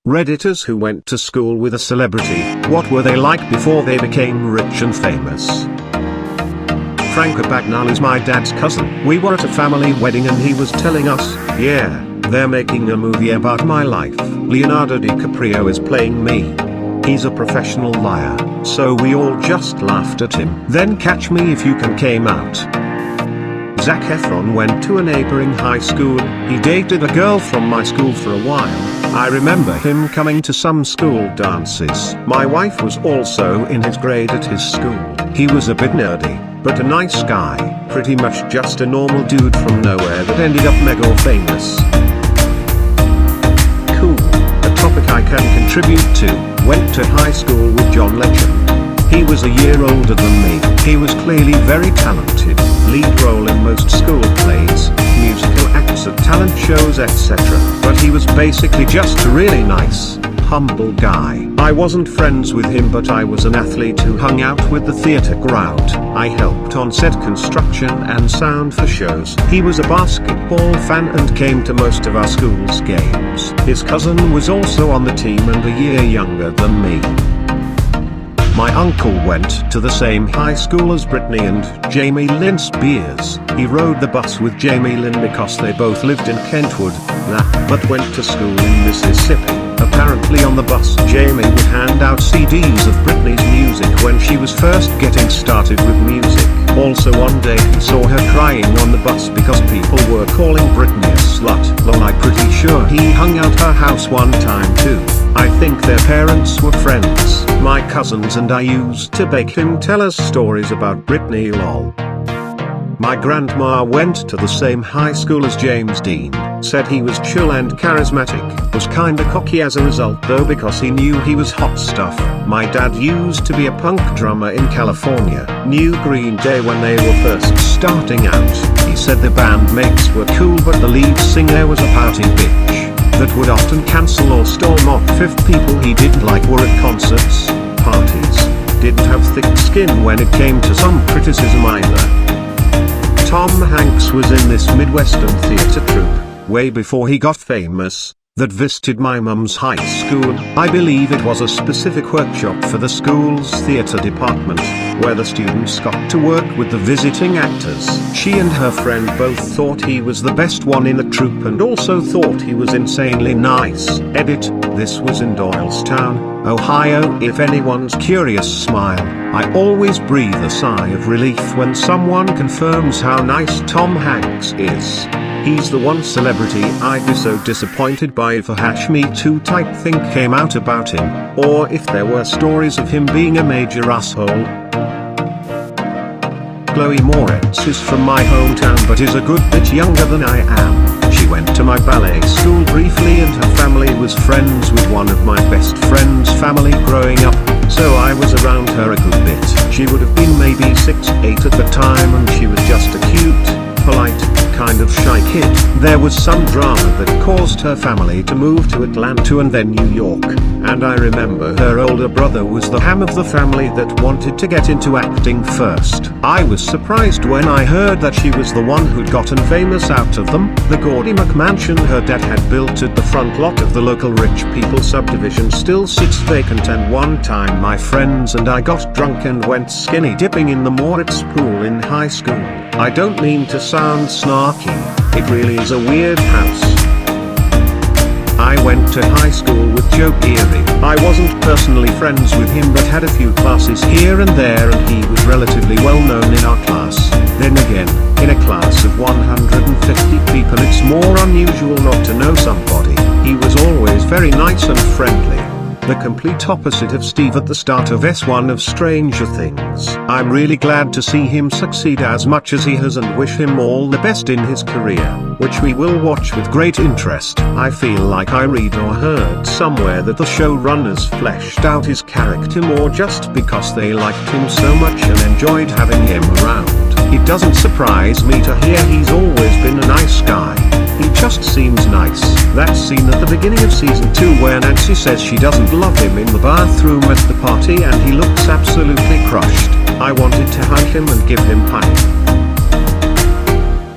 Redditors who went to school with a celebrity, what were they like before they became rich and famous? Franco Bagnall is my dad's cousin. We were at a family wedding and he was telling us, yeah, they're making a movie about my life. Leonardo DiCaprio is playing me. He's a professional liar. So we all just laughed at him. Then Catch Me If You Can came out. Zac Efron went to a neighboring high school. He dated a girl from my school for a while. I remember him coming to some school dances. My wife was also in his grade at his school. He was a bit nerdy, but a nice guy. Pretty much just a normal dude from nowhere that ended up mega famous. Cool. A topic I can contribute to. Went to high school with John Legend. He was a year older than me. He was clearly very talented. Lead role in most school plays, musical acts at talent shows, etc. But he was basically just a really nice, humble guy. I wasn't friends with him, but I was an athlete who hung out with the theater crowd. I helped on set construction and sound for shows. He was a basketball fan and came to most of our school's games. His cousin was also on the team and a year younger than me. My uncle went to the same high school as Britney and Jamie Lynn Spears. He rode the bus with Jamie Lynn because they both lived in Kentwood, but went to school in Mississippi. Apparently on the bus Jamie would hand out CDs of Britney's music when she was first getting started with music. Also one day he saw her crying on the bus because people were calling Britney a slut. Lol, I'm pretty sure he hung out her house one time too. I think their parents were friends. My cousins and I used to beg him tell us stories about Britney. Lol. My grandma went to the same high school as James Dean, said he was chill and charismatic, was kinda cocky as a result though because he knew he was hot stuff. My dad used to be a punk drummer in California, knew Green Day when they were first starting out. He said the bandmates were cool but the lead singer was a pouty bitch that would often cancel or storm off if people he didn't like were at concerts, parties. Didn't have thick skin when it came to some criticism either. Tom Hanks was in this Midwestern theater troupe, way before he got famous, that visited my mum's high school. I believe it was a specific workshop for the school's theater department, where the students got to work with the visiting actors. She and her friend both thought he was the best one in the troupe and also thought he was insanely nice. Edit, this was in Doylestown, Ohio. If anyone's curious, smile. I always breathe a sigh of relief when someone confirms how nice Tom Hanks is. He's the one celebrity I'd be so disappointed by if a Me Too type thing came out about him, or if there were stories of him being a major asshole. Chloe Moretz is from my hometown but is a good bit younger than I am. She went to my ballet school briefly and her family was friends with one of my best friend's family growing up, so I was around her a good bit. She would have been maybe 6, 8 at the time and she was just a cute, polite, kind of shy kid. There was some drama that caused her family to move to Atlanta and then New York, and I remember her older brother was the ham of the family that wanted to get into acting first. I was surprised when I heard that she was the one who'd gotten famous out of them. The gaudy McMansion her dad had built at the front lot of the local rich people subdivision still sits vacant, and one time my friends and I got drunk and went skinny dipping in the Moritz pool in high school. I don't mean to sound snarky, it really is a weird house. I went to high school with Joe Geary. I wasn't personally friends with him but had a few classes here and there and he was relatively well known in our class. Then again, in a class of 150 people it's more unusual not to know somebody. He was always very nice and friendly. The complete opposite of Steve at the start of S1 of Stranger Things. I'm really glad to see him succeed as much as he has and wish him all the best in his career, which we will watch with great interest. I feel like I read or heard somewhere that the showrunners fleshed out his character more just because they liked him so much and enjoyed having him around. It doesn't surprise me to hear he's always been a nice guy. He just seems nice. That scene at the beginning of season 2 where Nancy says she doesn't love him in the bathroom at the party and he looks absolutely crushed. I wanted to hug him and give him pie.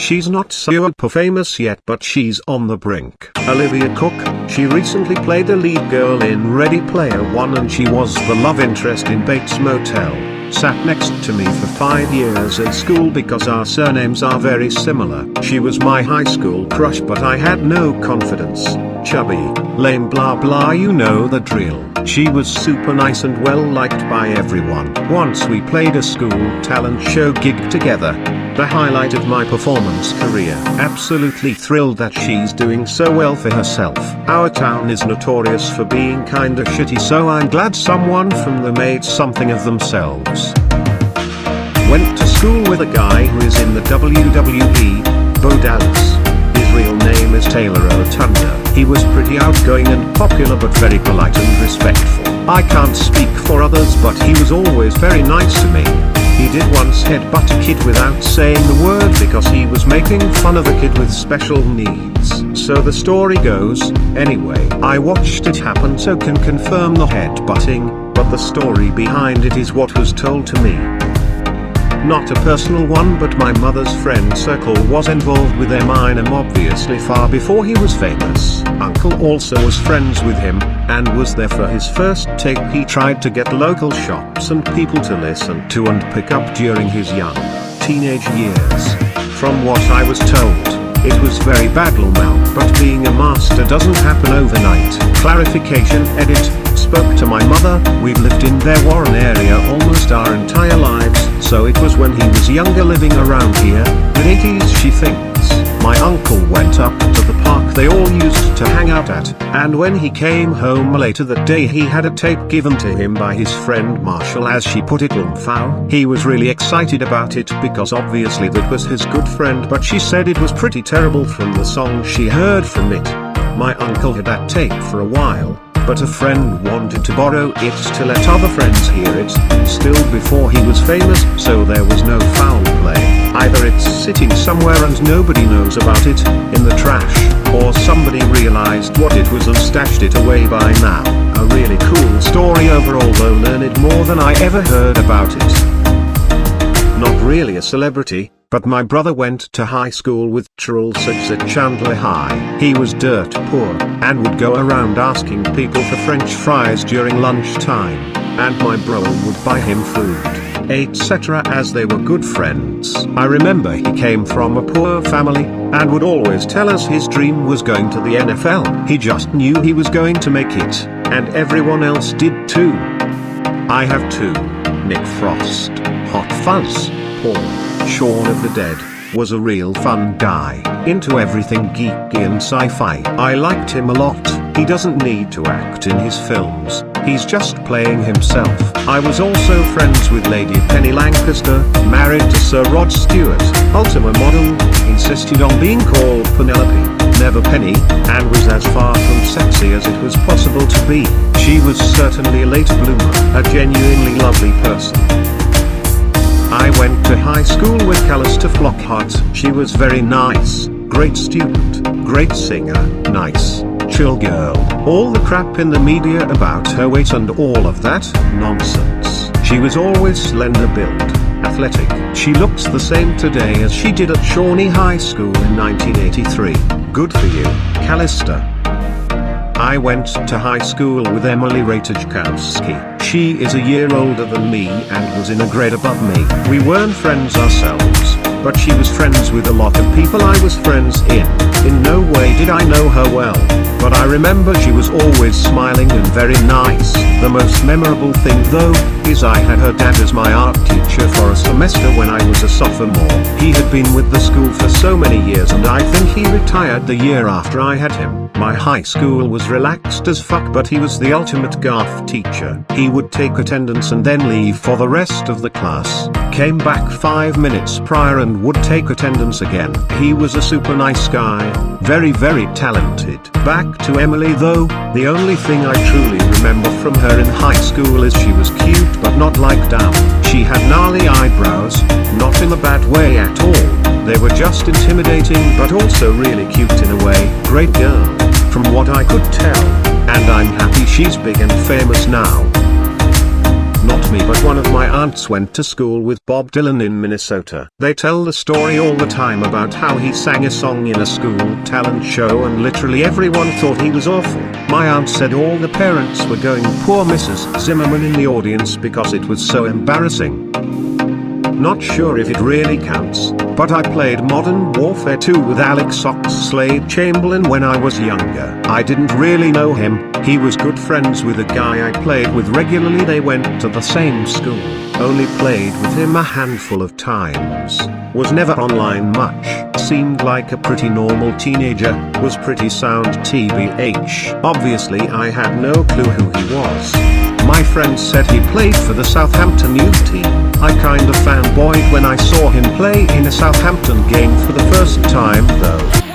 She's not super famous yet, but she's on the brink. Olivia Cook, she recently played a lead girl in Ready Player One and she was the love interest in Bates Motel. Sat next to me for 5 years in school because our surnames are very similar. She was my high school crush, but I had no confidence. Chubby, lame, blah blah, you know the drill. She was super nice and well liked by everyone. Once we played a school talent show gig together. The highlight of my performance career. Absolutely thrilled that she's doing so well for herself. Our town is notorious for being kinda shitty, so I'm glad someone from them made something of themselves. Went to school with a guy who is in the WWE, Bo Dallas. His real name is Taylor Otunda. He was pretty outgoing and popular but very polite and respectful. I can't speak for others, but he was always very nice to me. He did once headbutt a kid without saying the word because he was making fun of a kid with special needs. So the story goes, anyway, I watched it happen so can confirm the headbutting, but the story behind it is what was told to me. Not a personal one, but my mother's friend circle was involved with Eminem obviously far before he was famous. Uncle also was friends with him, and was there for his first tape he tried to get local shops and people to listen to and pick up during his young teenage years. From what I was told, it was very bad mouth, but being a master doesn't happen overnight. Clarification edit. Spoke to my mother, we've lived in their Warren area almost our entire lives, so it was when he was younger living around here, mid-80s she thinks. My uncle went up to the park they all used to hang out at, and when he came home later that day he had a tape given to him by his friend Marshall, as she put it, Umfau. He was really excited about it because obviously that was his good friend, but she said it was pretty terrible from the song she heard from it. My uncle had that tape for a while, but a friend wanted to borrow it to let other friends hear it, still before he was famous, so there was no foul play. Either it's sitting somewhere and nobody knows about it, in the trash, or somebody realized what it was and stashed it away by now. A really cool story overall, though learned more than I ever heard about it. Not really a celebrity, but my brother went to high school with Charles Suggs at Chandler High. He was dirt poor, and would go around asking people for French fries during lunchtime, and my brother would buy him food, etc. as they were good friends. I remember he came from a poor family, and would always tell us his dream was going to the NFL. He just knew he was going to make it, and everyone else did too. I have two. Nick Frost, Hot Fuzz, Paul. Shaun of the Dead, was a real fun guy, into everything geeky and sci-fi. I liked him a lot. He doesn't need to act in his films, he's just playing himself. I was also friends with Lady Penny Lancaster, married to Sir Rod Stewart, Ultima model, insisted on being called Penelope, never Penny, and was as far from sexy as it was possible to be. She was certainly a late bloomer, a genuinely lovely person. I went to high school with Callista Flockhart. She was very nice, great student, great singer, nice, chill girl. All the crap in the media about her weight and all of that nonsense. She was always slender build, athletic. She looks the same today as she did at Shawnee High School in 1983. Good for you, Callista. I went to high school with Emily Ratajkowski. She is a year older than me and was in a grade above me. We weren't friends ourselves, but she was friends with a lot of people I was friends in. In no way did I know her well, but I remember she was always smiling and very nice. The most memorable thing though, is I had her dad as my art teacher for a semester when I was a sophomore. He had been with the school for so many years and I think he retired the year after I had him. My high school was relaxed as fuck, but he was the ultimate garf teacher. He would take attendance and then leave for the rest of the class, came back 5 minutes prior and would take attendance again. He was a super nice guy, very talented. Back to Emily though, the only thing I truly remember from her in high school is she was cute but not like down. She had gnarly eyebrows, not in a bad way at all. They were just intimidating but also really cute in a way. Great girl, from what I could tell, and I'm happy she's big and famous now. Not me, but one of my aunts went to school with Bob Dylan in Minnesota. They tell the story all the time about how he sang a song in a school talent show and literally everyone thought he was awful. My aunt said all the parents were going poor Mrs. Zimmerman in the audience because it was so embarrassing. Not sure if it really counts, but I played Modern Warfare 2 with Alex Oxlade Chamberlain when I was younger. I didn't really know him, he was good friends with a guy I played with regularly. They went to the same school, only played with him a handful of times, was never online much, seemed like a pretty normal teenager, was pretty sound TBH. Obviously I had no clue who he was. My friend said he played for the Southampton youth team. I kind of fanboyed when I saw him play in a Southampton game for the first time though.